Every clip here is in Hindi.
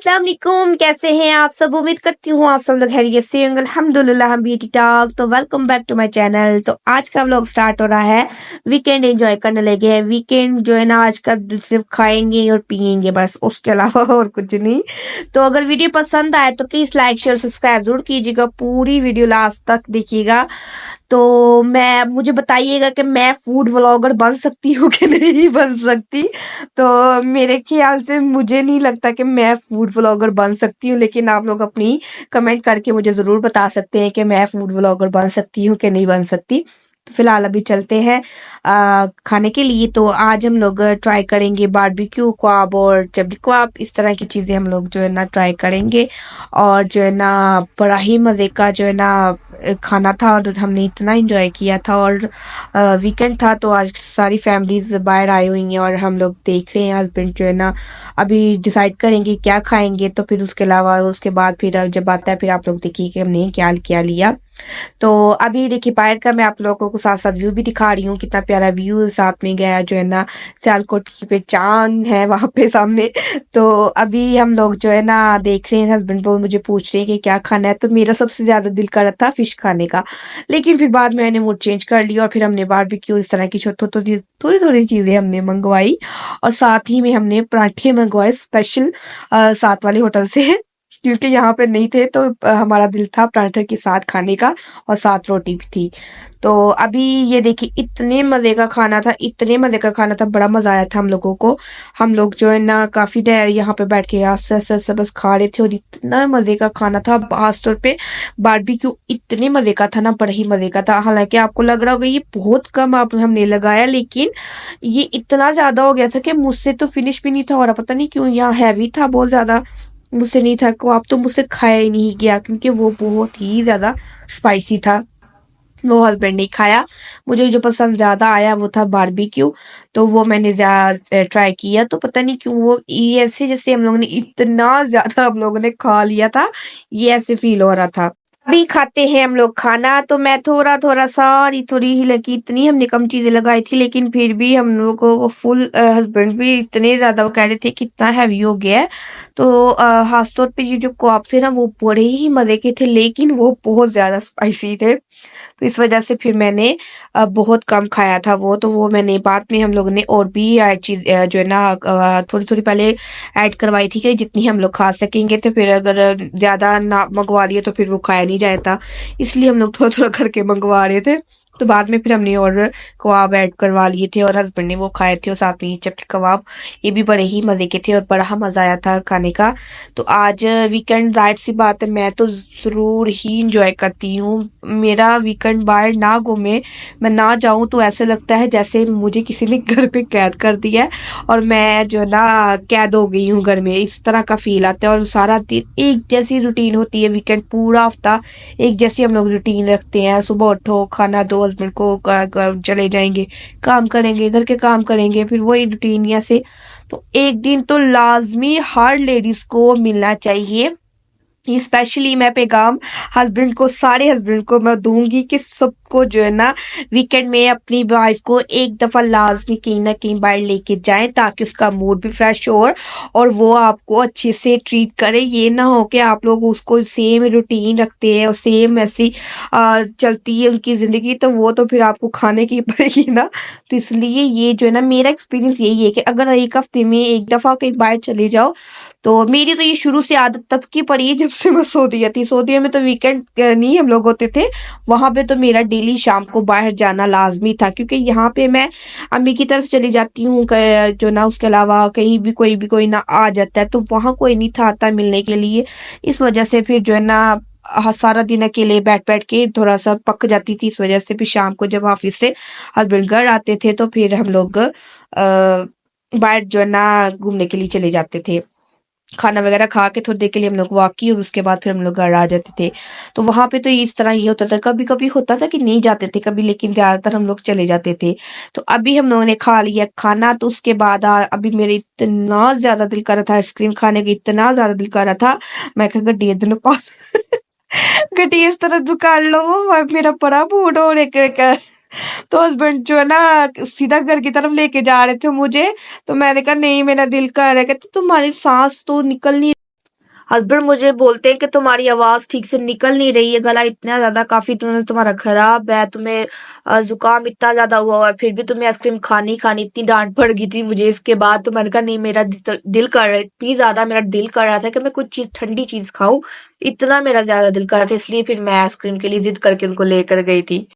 अस्सलाम वालेकुम, कैसे हैं आप सब। उम्मीद करती हूँ आप सब लोग खैरियत से होंगे। अल्हम्दुलिल्लाह हम भी ठीक ठाक। तो welcome back to my channel. तो आज का व्लॉग स्टार्ट हो रहा है। वीकेंड एंजॉय करने लगे हैं। वीकेंड जो है ना आज का सिर्फ खाएंगे और पियेंगे बस, उसके अलावा और कुछ नहीं। तो अगर वीडियो पसंद आए तो प्लीज लाइक शेयर सब्सक्राइब जरूर कीजिएगा। पूरी वीडियो लास्ट तक देखिएगा। तो मुझे बताइएगा कि मैं फूड व्लॉगर बन सकती हूँ कि नहीं बन सकती। तो मेरे ख्याल से मुझे नहीं लगता कि मैं फूड व्लॉगर बन सकती हूँ, लेकिन आप लोग अपनी कमेंट करके मुझे ज़रूर बता सकते हैं कि मैं फूड व्लॉगर बन सकती हूँ कि नहीं बन सकती। तो फिलहाल अभी चलते हैं खाने के लिए। तो आज हम लोग ट्राई करेंगे बारबेक्यू कबाब और चबली कबाब, इस तरह की चीज़ें हम लोग जो है ना ट्राई करेंगे। और जो है ना बड़ा ही मज़े का जो है ना खाना था और हमने इतना एंजॉय किया था। और वीकेंड था तो आज सारी फैमिलीज बाहर आई हुई हैं और हम लोग देख रहे हैं। हस्बैंड जो है ना अभी डिसाइड करेंगे क्या खाएंगे, तो फिर उसके अलावा उसके बाद फिर जब आता है फिर आप लोग देखिए कि हमने क्या क्या लिया। तो अभी देखिए बाहर का मैं आप लोगों को साथ साथ व्यू भी दिखा रही हूँ, कितना प्यारा व्यू साथ में गया जो है ना। सियालकोट की पहचान है वहां पे सामने। तो अभी हम लोग जो है ना देख रहे हैं, हस्बैंड वो मुझे पूछ रहे हैं कि क्या खाना है। तो मेरा सबसे ज्यादा दिल कर रहा था फिश खाने का, लेकिन फिर बाद में मैंने मूड चेंज कर लिया और फिर हमने बारबेक्यू इस तरह की थोड़ी थोड़ी चीजें हमने मंगवाई। और साथ ही में हमने पराठे मंगवाए स्पेशल साथ वाले होटल से क्योंकि यहाँ पे नहीं थे। तो हमारा दिल था पराठे के साथ खाने का और साथ रोटी भी थी। तो अभी ये देखिए इतने मजे का खाना था, इतने मजे का खाना था, बड़ा मजा आया था हम लोगों को। हम लोग जो है ना काफी देर यहाँ पे बैठ के आस्ते आस्ते आस्ते बस खा रहे थे और इतना मजे का खाना था। खासतौर पे बारबेक्यू इतने मजे का था ना, बड़ा ही मजे का था। हालांकि आपको लग रहा होगा ये बहुत कम आप हमने लगाया, लेकिन ये इतना ज्यादा हो गया था कि मुझसे तो फिनिश भी नहीं था। और पता नहीं क्यों यहाँ हैवी था बहुत ज्यादा, मुझसे नहीं था को आप तो मुझसे खाया ही नहीं गया क्योंकि वो बहुत ही ज्यादा स्पाइसी था। वो हस्बैंड ने खाया। मुझे जो पसंद ज्यादा आया वो था बारबेक्यू। तो वो मैंने ज्यादा ट्राई किया। तो पता नहीं क्यों वो ये ऐसे जैसे हम लोगों ने इतना ज्यादा हम लोगों ने खा लिया था, ये ऐसे फील हो रहा था। अभी खाते हैं हम लोग खाना। तो मैं थोड़ा थोड़ा सारी थोड़ी ही लगी, इतनी हमने कम चीजें लगाई थी, लेकिन फिर भी हम लोग को वो फुल हस्बैंड भी इतने ज्यादा वो कह रहे थे कि इतना हैवी हो गया है। तो खासतौर पे ये जो कबाब थे ना वो बड़े ही मजे के थे, लेकिन वो बहुत ज्यादा स्पाइसी थे। तो इस वजह से फिर मैंने बहुत कम खाया था वो। तो वो मैंने बाद में हम लोगों ने और भी चीज जो है ना थोड़ी थोड़ी पहले ऐड करवाई थी कि जितनी हम लोग खा सकेंगे। तो फिर अगर ज्यादा ना मंगवा लिए तो फिर वो खाया नहीं जाता, इसलिए हम लोग थोड़ा थोड़ा करके मंगवा रहे थे। तो बाद में फिर हमने और कबाब ऐड करवा लिए थे और हस्बैंड ने वो खाए थे और साथ में ये चपटी कबाब, ये भी बड़े ही मजे के थे और बड़ा मजा आया था खाने का। तो आज वीकेंड जाहिर सी बात है मैं तो जरूर ही इंजॉय करती हूँ। मेरा वीकेंड बाहर ना घूमे, मैं ना जाऊं तो ऐसे लगता है जैसे मुझे किसी ने घर पे कैद कर दिया है और मैं जो है ना कैद हो गई हूँ घर में, इस तरह का फील आता है। और सारा दिन एक जैसी रूटीन होती है, वीकेंड पूरा हफ्ता एक जैसी हम लोग रूटीन रखते हैं। सुबह उठो, खाना दो हस्बैंड को, चले जाएंगे काम करेंगे, घर के काम करेंगे, फिर वही रूटीन ऐसे। तो एक दिन तो लाजमी हर लेडीज को मिलना चाहिए। स्पेशली मैं पैगाम हस्बैंड को, सारे हस्बैंड को मैं दूंगी कि सबको जो है ना वीकेंड में अपनी वाइफ को एक दफा लाजमी कहीं ना कहीं बाहर लेके जाएं, ताकि उसका मूड भी फ्रेश हो और वो आपको अच्छे से ट्रीट करे। ये ना हो कि आप लोग उसको सेम रूटीन रखते हैं और सेम ऐसी चलती है उनकी जिंदगी, तो वो तो फिर आपको खाने की पड़ेगी ना। तो इसलिए ये जो है ना मेरा एक्सपीरियंस यही है कि अगर एक हफ्ते में एक दफा कहीं बाहर चले जाओ। तो मेरी तो ये शुरू से आदत तब की पड़ी है जब से मैं सऊदीया थी। सऊदीया में तो वीकेंड नहीं हम लोग होते थे, वहां पे तो मेरा डेली शाम को बाहर जाना लाजमी था, क्योंकि यहाँ पे मैं अम्मी की तरफ चली जाती हूँ जो ना, उसके अलावा कहीं भी कोई ना आ जाता है, तो वहां कोई नहीं था आता मिलने के लिए। इस वजह से फिर जो है ना सारा दिन अकेले बैठ बैठ के थोड़ा सा पक जाती थी। इस वजह से फिर शाम को जब ऑफिस से हस्बैंड घर आते थे तो फिर हम लोग बाहर जो है ना घूमने के लिए चले जाते थे। खाना वगैरह खा के थोड़ी देर के लिए हम लोग वॉक की और उसके बाद फिर हम लोग घर आ जाते थे। तो वहां पे तो इस तरह ये होता था, कभी कभी होता था कि नहीं जाते थे कभी, लेकिन ज्यादातर हम लोग चले जाते थे। तो अभी हम लोगों ने खा लिया खाना, तो उसके बाद अभी मेरे इतना ज्यादा दिल कर रहा था आइसक्रीम खाने का, इतना ज्यादा दिल कर रहा था। मैं कहा गड्डी दिन पा गड्डी इस तरह दुकान लो, मेरा बड़ा मूड हो रहा। तो हस्बैंड जो है ना सीधा घर की तरफ लेके जा रहे थे मुझे। तो मैंने कहा नहीं, मेरा दिल कर रहा है। कहते तुम्हारी सांस तो निकल नहीं। हस्बैंड मुझे बोलते हैं कि तुम्हारी आवाज़ ठीक से निकल नहीं रही है, गला इतना ज़्यादा काफ़ी तुम्हारा खराब है, तुम्हें ज़ुकाम इतना ज़्यादा हुआ है, फिर भी तुम्हें आइसक्रीम खानी ही खानी। इतनी डाँट पड़ गई थी मुझे इसके बाद, तो मैंने कहा नहीं, मेरा दिल कर रहा है, इतनी ज़्यादा मेरा दिल कर रहा था कि मैं कुछ चीज़ ठंडी चीज़ खाऊँ, इतना मेरा ज़्यादा दिल कर रहा था, इसलिए फिर मैं आइसक्रीम के लिए ज़िद करके उनको लेकर गई थी।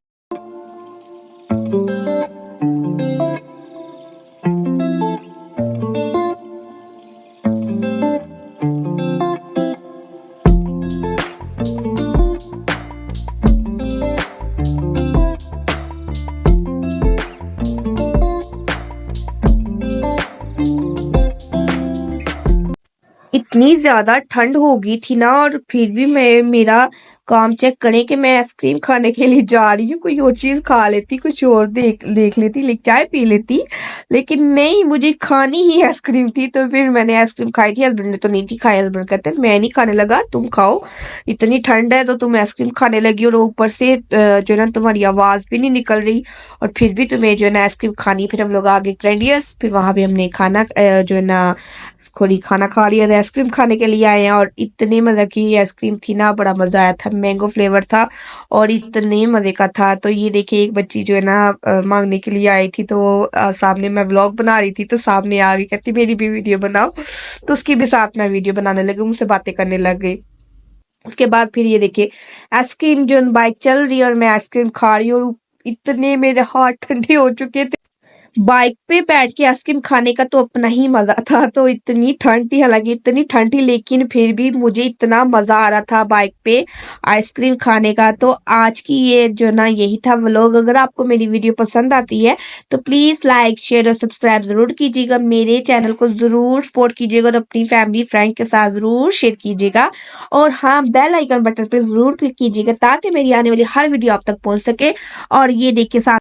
इतनी ज़्यादा ठंड हो गई थी ना, और फिर भी मैं मेरा काम चेक करें कि मैं आइसक्रीम खाने के लिए जा रही हूँ, कोई और चीज़ खा लेती, कुछ और देख देख लेती, चाय पी लेती, लेकिन नहीं, मुझे खानी ही आइसक्रीम थी। तो फिर मैंने आइसक्रीम खाई थी, हस्बैंड ने तो नहीं थी खाई। हस्बैंड कहते हैं मैं नहीं खाने लगा, तुम खाओ, इतनी ठंड है तो तुम आइसक्रीम खाने लगी, और ऊपर से जो है ना तुम्हारी आवाज़ भी नहीं निकल रही, और फिर भी तुम्हें जो है ना आइसक्रीम खानी। फिर हम लोग आगे ग्रैंडियस, फिर वहाँ भी हमने खाना जो है ना थोड़ी खाना खा लिया था, आइसक्रीम खाने के लिए आए हैं, और इतनी मज़े की आइसक्रीम थी ना, बड़ा मज़ा आया था, मैंगो फ्लेवर था और इतने मज़े का था। तो ये देखिए एक बच्ची जो है ना मांगने के लिए आई थी, तो सामने मैं व्लॉग बना रही थी, तो सामने आ गई, कहती मेरी भी वीडियो बनाओ, तो उसकी भी साथ में वीडियो बनाने लगी, मुझसे बातें करने लग गई। उसके बाद फिर ये देखिए आइसक्रीम जो बाइक चल रही है और मैं आइसक्रीम खा रही हूँ, और इतने मेरे हाथ ठंडे हो चुके थे। बाइक पे बैठ के आइसक्रीम खाने का तो अपना ही मजा था। तो इतनी ठंड थी, हालांकि इतनी ठंड थी, लेकिन फिर भी मुझे इतना मजा आ रहा था बाइक पे आइसक्रीम खाने का। तो आज की ये जो ना यही था व्लॉग। अगर आपको मेरी वीडियो पसंद आती है तो प्लीज लाइक शेयर और सब्सक्राइब जरूर कीजिएगा, मेरे चैनल को जरूर सपोर्ट कीजिएगा, और अपनी फैमिली फ्रेंड के साथ जरूर शेयर कीजिएगा, और हाँ, बेल आइकन बटन पर जरूर क्लिक कीजिएगा ताकि मेरी आने वाली हर वीडियो आप तक पहुंच सके। और ये देखिए साथ